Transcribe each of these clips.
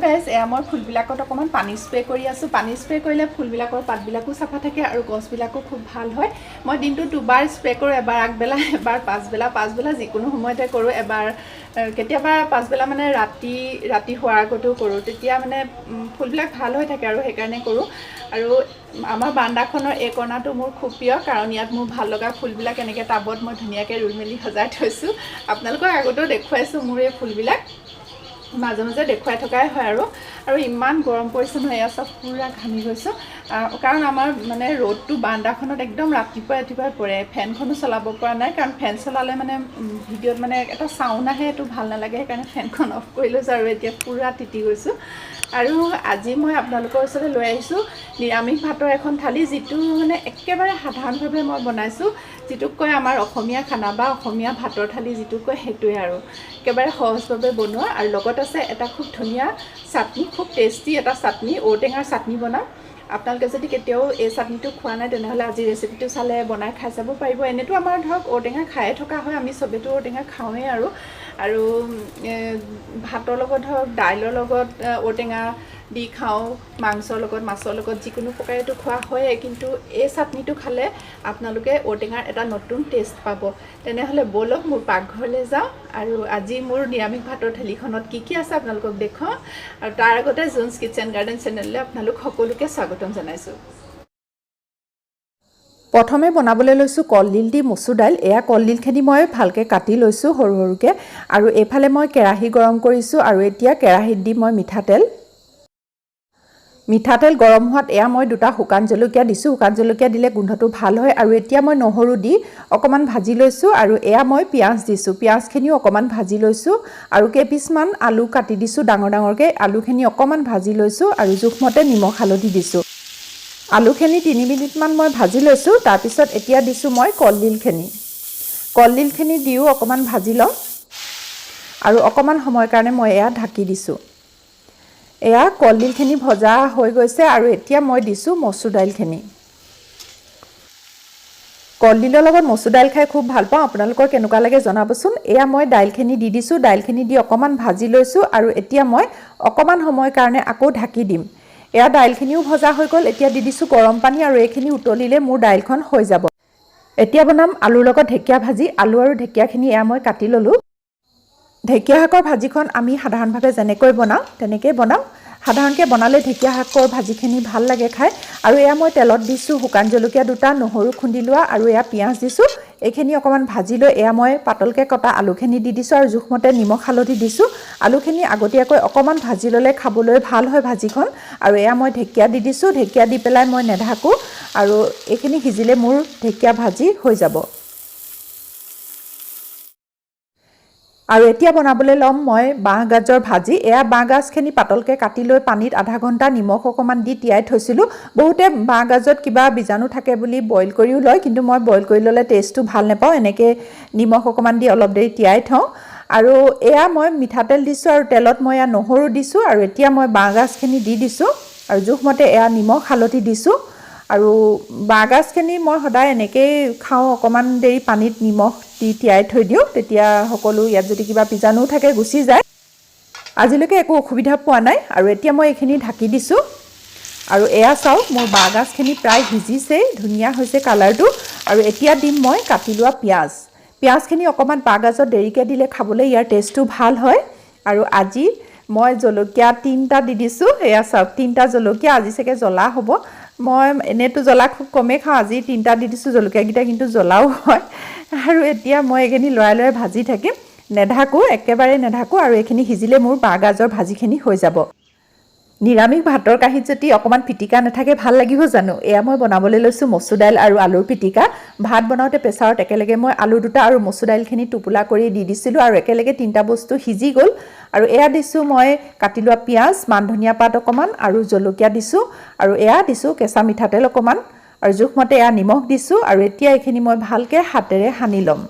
Guys এয়া মই ফুলবিলাকত অকণমান পানী স্প্ৰে কৰি আছোঁ পানী স্প্ৰে কৰিলে ফুলবিলাকৰ পাতবিলাকো চাফা থাকে আৰু গছবিলাকো খুব ভাল হয় মই দিনটো দুবাৰ স্প্ৰে কৰোঁ এবাৰ আগবেলা এবাৰ পাছবেলা যিকোনো সময়তে কৰোঁ এবাৰ কেতিয়াবা পাছবেলা মানে ৰাতি হোৱাৰ আগতেও কৰোঁ তেতিয়া মানে ফুলবিলাক ভাল হৈ থাকে আৰু সেইকাৰণে কৰোঁ আৰু আমাৰ বাৰান্দাখনৰ এই কৰ্ণাৰটো মোৰ খুব প্ৰিয় কাৰণ ইয়াত মোৰ ভাল লগা ফুলবিলাক এনেকৈ টাবত মই ধুনীয়াকৈ ৰুই মেলি সজাই থৈছোঁ আপোনালোকক আগতেও দেখুৱাইছোঁ মোৰ এই ফুলবিলাক মাজে মাজে দেখুৱাই থকাই হয় আৰু ইমান গৰম পৰিছে নহয় এয়া চব পুৰা ঘামি গৈছোঁ কাৰণ আমাৰ মানে ৰ'দটো বাৰান্দাখনত একদম ৰাতিপুৱাই পৰে ফেনখনো চলাব পৰা নাই কাৰণ ফেন চলালে মানে ভিডিঅ'ত মানে এটা চাউণ্ড আহে এইটো ভাল নালাগে সেইকাৰণে ফেনখন অফ কৰি লৈছোঁ আৰু এতিয়া পুৰা তিতি গৈছোঁ আৰু আজি মই আপোনালোকৰ ওচৰলৈ লৈ আহিছোঁ নিৰামিষ ভাতৰ এখন থালি যিটো মানে একেবাৰে সাধাৰণভাৱে মই বনাইছোঁ যিটোক কয় আমাৰ অসমীয়া খানা বা অসমীয়া ভাতৰ থালি যিটোক কয় সেইটোৱে আৰু একেবাৰে সহজভাৱে বনোৱা আৰু লগত আছে এটা খুব ধুনীয়া চাটনি খুব টেষ্টি এটা চাটনি ঔটেঙাৰ চাটনি বনাম আপোনালোকে যদি কেতিয়াও এই চাটনিটো খোৱা নাই তেনেহ'লে আজি ৰেচিপিটো চালে বনাই খাই চাব পাৰিব এনেতো আমাৰ ধৰক ঔটেঙা খায়ে থকা হয় আমি চবেতো ঔটেঙা খাওঁৱেই আৰু ভাতৰ লগত ধৰক দাইলৰ লগত ঔটেঙা দি খাওঁ মাংসৰ লগত মাছৰ লগত যিকোনো প্ৰকাৰেতো খোৱা হয়েই কিন্তু এই চাটনিটো খালে আপোনালোকে ঔটেঙাৰ এটা নতুন টেষ্ট পাব তেনেহ'লে ব'লক মোৰ পাকঘৰলৈ যাওঁ আৰু আজি মোৰ নিৰামিষ ভাতৰ থালিখনত কি আছে আপোনালোকক দেখুৱাওঁ আৰু তাৰ আগতে জুনছ কিটচেন গাৰ্ডেন চেনেললৈ আপোনালোক সকলোকে স্বাগতম জনাইছোঁ প্ৰথমে বনাবলৈ লৈছোঁ কলডিল দি মচুৰ দাইল এয়া কলডিলখিনি মই ভালকৈ কাটি লৈছোঁ সৰু সৰুকৈ আৰু এইফালে মই কেৰাহী গৰম কৰিছোঁ আৰু এতিয়া কেৰাহীত দি মই মিঠাতেল গৰম হোৱাত এয়া মই দুটা শুকান জলকীয়া দিছোঁ শুকান জলকীয়া দিলে গোন্ধটো ভাল হয় আৰু এতিয়া মই নহৰু দি অকণমান ভাজি লৈছোঁ আৰু এয়া মই পিঁয়াজ দিছোঁ পিঁয়াজখিনিও অকণমান ভাজি লৈছোঁ আৰু কেইপিচমান আলু কাটি দিছোঁ ডাঙৰকৈ আলুখিনি অকণমান ভাজি লৈছোঁ আৰু জোখমতে নিমখ হালধি দিছোঁ আলুখিনি 3 মিনিটমান মই ভাজি লৈছোঁ তাৰপিছত এতিয়া দিছোঁ মই কলডিলখিনি দিও অকণমান ভাজি লওঁ আৰু অকণমান সময়ৰ কাৰণে মই এয়া ঢাকি দিছোঁ এয়া কলডিলখিনি ভজা হৈ গৈছে আৰু এতিয়া মই দিছোঁ মচুৰ দাইলখিনি কলডিলৰ লগত মচুৰ দাইল খাই খুব ভাল পাওঁ আপোনালোকৰ কেনেকুৱা লাগে জনাবচোন এয়া মই দাইলখিনি দি দিছোঁ দাইলখিনি দি অকণমান ভাজি লৈছোঁ আৰু এতিয়া মই অকণমান সময়ৰ কাৰণে আকৌ ঢাকি দিম এয়া দাইলখিনিও ভজা হৈ গ'ল এতিয়া দি দিছোঁ গৰম পানী আৰু এইখিনি উতলিলে মোৰ দাইলখন হৈ যাব এতিয়া বনাম আলুৰ লগত ঢেকীয়া ভাজি আলু আৰু ঢেকীয়াখিনি এয়া মই কাটি ল'লোঁ ঢেকীয়া শাকৰ ভাজিখন আমি সাধাৰণভাৱে যেনেকৈ বনাওঁ তেনেকৈ বনাওঁ সাধাৰণকৈ বনালে ঢেকীয়া শাকৰ ভাজিখিনি ভাল লাগে খাই আৰু এয়া মই তেলত দিছোঁ শুকান জলকীয়া দুটা নহৰু খুন্দি লোৱা আৰু এয়া পিঁয়াজ দিছোঁ এইখিনি অকণমান ভাজি লৈ এয়া মই পাতলকৈ কটা আলুখিনি দি দিছোঁ আৰু জোখমতে নিমখ হালধি দিছোঁ আলুখিনি আগতীয়াকৈ অকণমান ভাজি ল'লে খাবলৈ ভাল হয় ভাজিখন আৰু এয়া মই ঢেকীয়া দি দিছোঁ ঢেকীয়া দি পেলাই মই নেঢাকোঁ আৰু এইখিনি সিজিলে মোৰ ঢেকীয়া ভাজি হৈ যাব আৰু এতিয়া বনাবলৈ ল'ম মই বাঁহগাজৰ ভাজি এয়া বাঁহগাজখিনি পাতলকৈ কাটি লৈ পানীত আধা ঘণ্টা নিমখ অকণমান দি তিয়াই থৈছিলোঁ বহুতে বাঁহগাজত কিবা বীজাণু থাকে বুলি বইল কৰিও লয় কিন্তু মই বইল কৰি ল'লে টেষ্টটো ভাল নাপাওঁ এনেকৈ নিমখ অকণমান দি অলপ দেৰি তিয়াই থওঁ আৰু এয়া মই মিঠাতেল দিছোঁ আৰু তেলত মই এয়া নহৰু দিছোঁ আৰু এতিয়া মই বাঁহগাজখিনি দি দিছোঁ আৰু জোখমতে এয়া নিমখ হালধি দিছোঁ আৰু বাঁহগাজখিনি মই সদায় এনেকৈয়ে খাওঁ অকণমান দেৰি পানীত নিমখ দি তিয়াই থৈ দিওঁ তেতিয়া সকলো ইয়াত যদি কিবা বীজাণু থাকে গুচি যায় আজিলৈকে একো অসুবিধা পোৱা নাই আৰু এতিয়া মই এইখিনি ঢাকি দিছোঁ আৰু এয়া চাওক মোৰ বাঁহগাজখিনি প্ৰায় সিজিছেই ধুনীয়া হৈছে কালাৰটো আৰু এতিয়া দিম মই কাটি লোৱা পিঁয়াজখিনি অকণমান বাঁহগাজত দেৰিকৈ দিলে খাবলৈ ইয়াৰ টেষ্টটো ভাল হয় আৰু আজি মই জলকীয়া 3টা দি দিছোঁ এয়া চাওক 3টা জলকীয়া আজি চাগে জ্বলা হ'ব মই এনেতো জ্বলা খুব কমেই খাওঁ আজি 3টা দি দিছোঁ জলকীয়াকেইটা কিন্তু জ্বলাও হয় আৰু এতিয়া মই এইখিনি লৰাই ভাজি থাকিম একেবাৰে নেঢাকোঁ আৰু এইখিনি সিজিলে মোৰ বাঁহগাজৰ ভাজিখিনি হৈ যাব নিৰামিষ ভাতৰ কাঁহীত যদি অকণমান পিটিকা নাথাকে ভাল লাগিব জানো এয়া মই বনাবলৈ লৈছোঁ মচুৰ দাইল আৰু আলুৰ পিটিকা ভাত বনাওঁতে প্ৰেছাৰত একেলগে মই আলু দুটা আৰু মচুৰ দাইলখিনি টোপোলা কৰি দি দিছিলোঁ আৰু একেলগে 3টা বস্তু সিজি গ'ল আৰু এয়া দিছোঁ মই কাটি লোৱা পিঁয়াজ মান ধনিয়া পাত অকণমান আৰু জলকীয়া দিছোঁ আৰু এয়া দিছোঁ কেঁচা মিঠাতেল অকণমান আৰু জোখমতে এয়া নিমখ দিছোঁ আৰু এতিয়া এইখিনি মই ভালকৈ হাতেৰে সানি ল'ম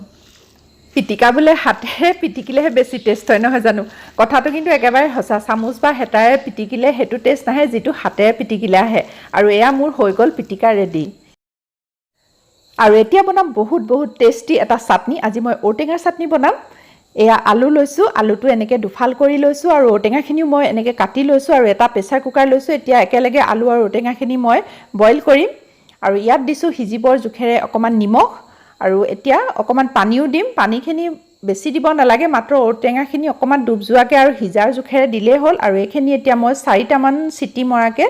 পিটিকা বোলে হাতেৰে পিটিকিলেহে বেছি টেষ্ট হয় নহয় জানো কথাটো কিন্তু একেবাৰে সঁচা চামুচ বা হেতাৰে পিটিকিলে সেইটো টেষ্ট নাহে যিটো হাতেৰে পিটিকিলে আহে আৰু এয়া মোৰ হৈ গ'ল পিটিকা ৰেডি আৰু এতিয়া বনাম বহুত টেষ্টি এটা চাটনি আজি মই ঔটেঙাৰ চাটনি বনাম এয়া আলু লৈছোঁ, আলুটো এনেকৈ দুফাল কৰি লৈছোঁ আৰু ঔটেঙাখিনিও মই এনেকৈ কাটি লৈছোঁ আৰু এটা প্ৰেছাৰ কুকাৰ লৈছোঁ। এতিয়া একেলগে আলু আৰু ঔটেঙাখিনি মই বইল কৰিম আৰু ইয়াত দিছোঁ সিজিবৰ জোখেৰে অকণমান নিমখ আৰু এতিয়া অকণমান পানীও দিম। পানীখিনি বেছি দিব নালাগে, মাত্ৰ ঔটেঙাখিনি অকণমান ডুব যোৱাকৈ আৰু সিজাৰ জোখেৰে দিলেই হ'ল। আৰু এইখিনি এতিয়া মই 4টামান চিটি মৰাকৈ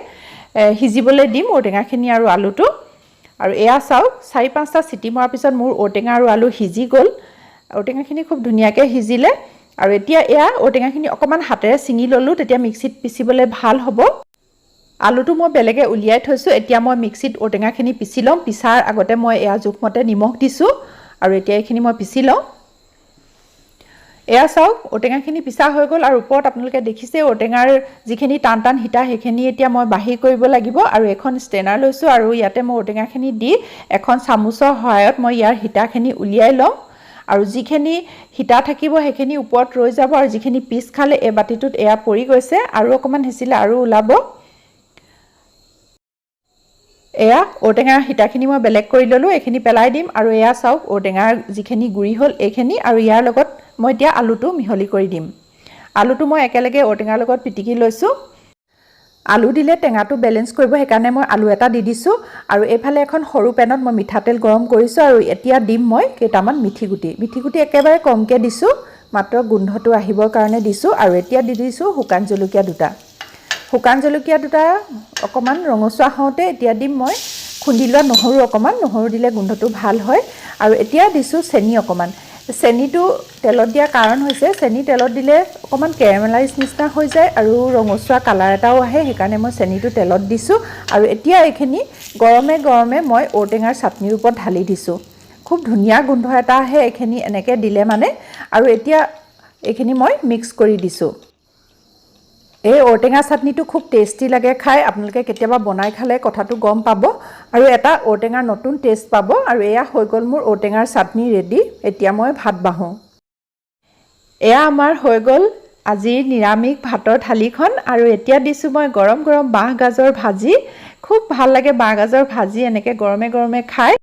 সিজিবলৈ দিম ঔটেঙাখিনি আৰু আলুটো। আৰু এয়া চাওক 4-5টা চিটি মৰাৰ পিছত মোৰ ঔটেঙা আৰু আলু সিজি গ'ল। ঔটেঙাখিনি খুব ধুনীয়াকৈ সিজিলে আৰু এতিয়া এয়া ঔটেঙাখিনি অকণমান হাতেৰে ছিঙি ল'লোঁ, তেতিয়া মিক্সিত পিচিবলৈ ভাল হ'ব। আলুটো মই বেলেগে উলিয়াই থৈছোঁ। এতিয়া মই মিক্সিত ঔটেঙাখিনি পিচি ল'ম। পিছাৰ আগতে মই এয়া জোখমতে নিমখ দিছোঁ আৰু এতিয়া এইখিনি মই পিচি লওঁ। এয়া চাওক ঔটেঙাখিনি পিছা হৈ গ'ল আৰু ওপৰত আপোনালোকে দেখিছে ঔটেঙাৰ যিখিনি টান টান সীতা সেইখিনি এতিয়া মই বাহিৰ কৰিব লাগিব আৰু এখন ষ্টেনাৰ লৈছোঁ আৰু ইয়াতে মই ঔটেঙাখিনি দি এখন চামুচৰ সহায়ত মই ইয়াৰ সীতাখিনি উলিয়াই লওঁ আৰু যিখিনি সীতা থাকিব সেইখিনি ওপৰত ৰৈ যাব আৰু যিখিনি পিচ খালে এই বাতিটোত এয়া পৰি গৈছে আৰু অকণমান হেঁচিলে আৰু ওলাব। এয়া ঔটেঙাৰ সীতাখিনি মই বেলেগ কৰি ল'লোঁ, এইখিনি পেলাই দিম আৰু এয়া চাওক ঔটেঙাৰ যিখিনি গুৰি হ'ল এইখিনি আৰু ইয়াৰ লগত মই এতিয়া আলুটো মিহলি কৰি দিম। আলুটো মই একেলগে ঔটেঙাৰ লগত পিটিকি লৈছোঁ। আলু দিলে টেঙাটো বেলেঞ্চ কৰিব, সেইকাৰণে মই আলু এটা দি দিছোঁ আৰু এইফালে এখন সৰু পেনত মই মিঠাতেল গৰম কৰিছোঁ আৰু এতিয়া দিম মই কেইটামান মিঠিগুটি। মিঠিগুটি একেবাৰে কমকৈ দিছোঁ, মাত্ৰ গোন্ধটো আহিবৰ কাৰণে দিছোঁ। আৰু এতিয়া দি দিছোঁ শুকান জলকীয়া দুটা। শুকান জলকীয়া দুটা অকণমান ৰঙচুৱা হওঁতে এতিয়া দিম মই খুন্দি লোৱা নহৰু অকণমান। নহৰু দিলে গোন্ধটো ভাল হয়। আৰু এতিয়া দিছোঁ চেনি অকণমান। চেনিটো তেলত দিয়াৰ কাৰণ হৈছে চেনি তেলত দিলে অকণমান কেৰামেলাইজ নিচিনা হৈ যায় আৰু ৰঙচুৱা কালাৰ এটাও আহে, সেইকাৰণে মই চেনিটো তেলত দিছোঁ। আৰু এতিয়া এইখিনি গৰমে গৰমে মই ঔটেঙাৰ চাটনিৰ ওপৰত ঢালি দিছোঁ। খুব ধুনীয়া গোন্ধ এটা আহে এইখিনি এনেকৈ দিলে মানে। আৰু এতিয়া এইখিনি মই মিক্স কৰি দিছোঁ। এই ঔটেঙা চাটনিটো খুব টেষ্টি লাগে খাই, আপোনালোকে কেতিয়াবা বনাই খালে কথাটো গম পাব আৰু এটা ঔটেঙাৰ নতুন টেষ্ট পাব। আৰু এয়া হৈ গ'ল মোৰ ঔটেঙাৰ চাটনি ৰেডি। এতিয়া মই ভাত বাঢ়োঁ। এয়া আমাৰ হৈ গ'ল আজিৰ নিৰামিষ ভাতৰ থালিখন আৰু এতিয়া দিছোঁ মই গৰম গৰম বাঁহগাজৰ ভাজি। খুব ভাল লাগে বাঁহগাজৰ ভাজি এনেকৈ গৰমে গৰমে খাই।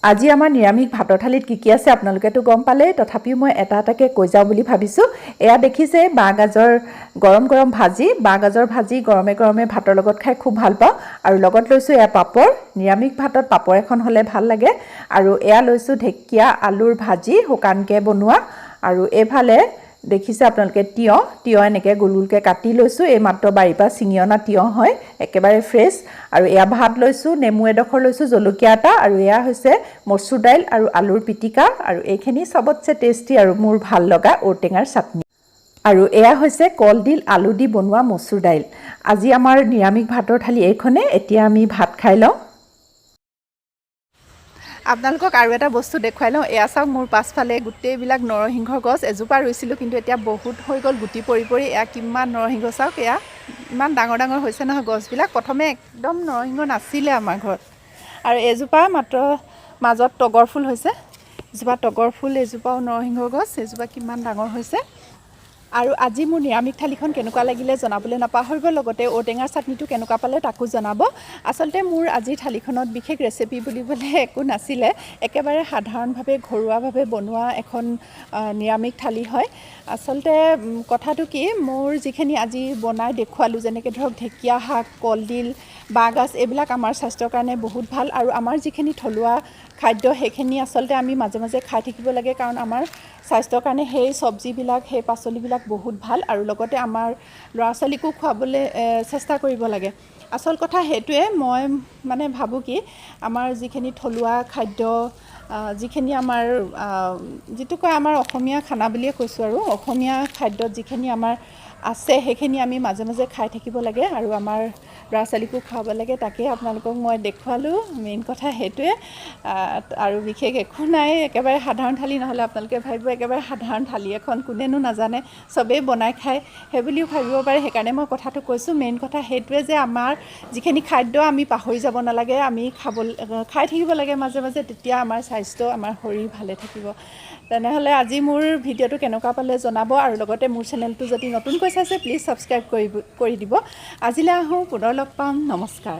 আজি আমাৰ নিৰামিষ ভাতৰ থালিত কি কি আছে আপোনালোকেতো গম পালেই, তথাপিও মই এটা এটাকৈ কৈ যাওঁ বুলি ভাবিছোঁ। এয়া দেখিছে বাঁহগাজৰ গৰম গৰম ভাজি। বাঁহগাজৰ ভাজি গৰমে গৰমে ভাতৰ লগত খাই খুব ভাল পাওঁ। আৰু লগত লৈছোঁ এয়া পাপৰ। নিৰামিষ ভাতত পাপৰ এখন হ'লে ভাল লাগে। আৰু এয়া লৈছোঁ ঢেকীয়া আলুৰ ভাজি শুকানকৈ বনোৱা। আৰু এইফালে দেখিছে আপোনালোকে তিয়ঁহ এনেকৈ গোল গোলকৈ কাটি লৈছোঁ। এই মাত্ৰ বাৰীৰ পৰা ছিঙি অনা তিয়ঁহ হয়, একেবাৰে ফ্ৰেছ। আৰু এয়া ভাত লৈছোঁ, নেমু এডোখৰ লৈছোঁ, জলকীয়া এটা আৰু এয়া হৈছে মচুৰ দাইল আৰু আলুৰ পিটিকা। আৰু এইখিনি চবতছে টেষ্টি আৰু মোৰ ভাল লগা ঔটেঙাৰ চাটনি। আৰু এয়া হৈছে কলডিল আলু দি বনোৱা মচুৰ দাইল। আজি আমাৰ নিৰামিষ ভাতৰ থালি এইখনে। এতিয়া আমি ভাত খাই লওঁ। আপোনালোকক আৰু এটা বস্তু দেখুৱাই লওঁ। এয়া চাওক মোৰ পাছফালে গোটেইবিলাক নৰসিংহৰ গছ এজোপা ৰুইছিলোঁ, কিন্তু এতিয়া বহুত হৈ গ'ল গুটি পৰি পৰি। এয়া কিমান নৰসিংহ চাওক, এয়া ইমান ডাঙৰ ডাঙৰ হৈছে নহয় গছবিলাক। প্ৰথমে একদম নৰসিংহ নাছিলে আমাৰ ঘৰত। আৰু এজোপা মাত্ৰ মাজত তগৰ ফুল হৈছে, এজোপা তগৰ ফুল, এজোপাও নৰসিংহৰ গছ, এজোপা কিমান ডাঙৰ হৈছে। আৰু আজি মোৰ নিৰামিষ থালিখন কেনেকুৱা লাগিলে জনাবলৈ নাপাহৰিব। লগতে ঔটেঙাৰ চাটনিটো কেনেকুৱা পালে তাকো জনাব। আচলতে মোৰ আজিৰ থালিখনত বিশেষ ৰেচিপি বুলিবলৈ একো নাছিলে, একেবাৰে সাধাৰণভাৱে ঘৰুৱাভাৱে বনোৱা এখন নিৰামিষ থালি হয়। আচলতে কথাটো কি, মোৰ যিখিনি আজি বনাই দেখুৱালোঁ, যেনেকৈ ধৰক ঢেকীয়া শাক, কলডিল, বাঁহগাজ, এইবিলাক আমাৰ স্বাস্থ্যৰ কাৰণে বহুত ভাল। আৰু আমাৰ যিখিনি থলুৱা খাদ্য সেইখিনি আচলতে আমি মাজে মাজে খাই থাকিব লাগে, কাৰণ আমাৰ স্বাস্থ্যৰ কাৰণে সেই চব্জিবিলাক, সেই পাচলিবিলাক বহুত ভাল। আৰু লগতে আমাৰ ল'ৰা ছোৱালীকো খুৱাবলৈ চেষ্টা কৰিব লাগে। আচল কথা সেইটোৱে, মই মানে ভাবোঁ কি, আমাৰ যিখিনি থলুৱা খাদ্য, যিখিনি আমাৰ যিটো কয় আমাৰ অসমীয়া খানা বুলিয়ে কৈছোঁ আৰু, অসমীয়া খাদ্যত যিখিনি আমাৰ আছে সেইখিনি আমি মাজে মাজে খাই থাকিব লাগে আৰু আমাৰ ল'ৰা ছোৱালীকো খুৱাব লাগে। তাকেই আপোনালোকক মই দেখুৱালোঁ, মেইন কথা সেইটোৱে। আৰু বিশেষ একো নাই, একেবাৰে সাধাৰণ থালি। নহ'লে আপোনালোকে ভাবিব একেবাৰে সাধাৰণ থালি এখন, কোনেনো নাজানে, চবেই বনাই খায়, সেইবুলিও ভাবিব পাৰে। সেইকাৰণে মই কথাটো কৈছোঁ। মেইন কথা সেইটোৱে যে আমাৰ যিখিনি খাদ্য আমি পাহৰি যাব নালাগে, আমি খাই থাকিব লাগে মাজে মাজে, তেতিয়া আমাৰ স্বাস্থ্য, আমাৰ শৰীৰ ভালে থাকিব। তেনেহ'লে আজি মোৰ ভিডিঅ'টো কেনেকুৱা পালে জনাব। আৰু লগতে মোৰ চেনেলটো যদি নতুনকৈ চাইছে প্লিজ ছাবস্ক্ৰাইব কৰি দিব। আজিলৈ আহোঁ, পুনৰ লগ পাম, নমস্কাৰ।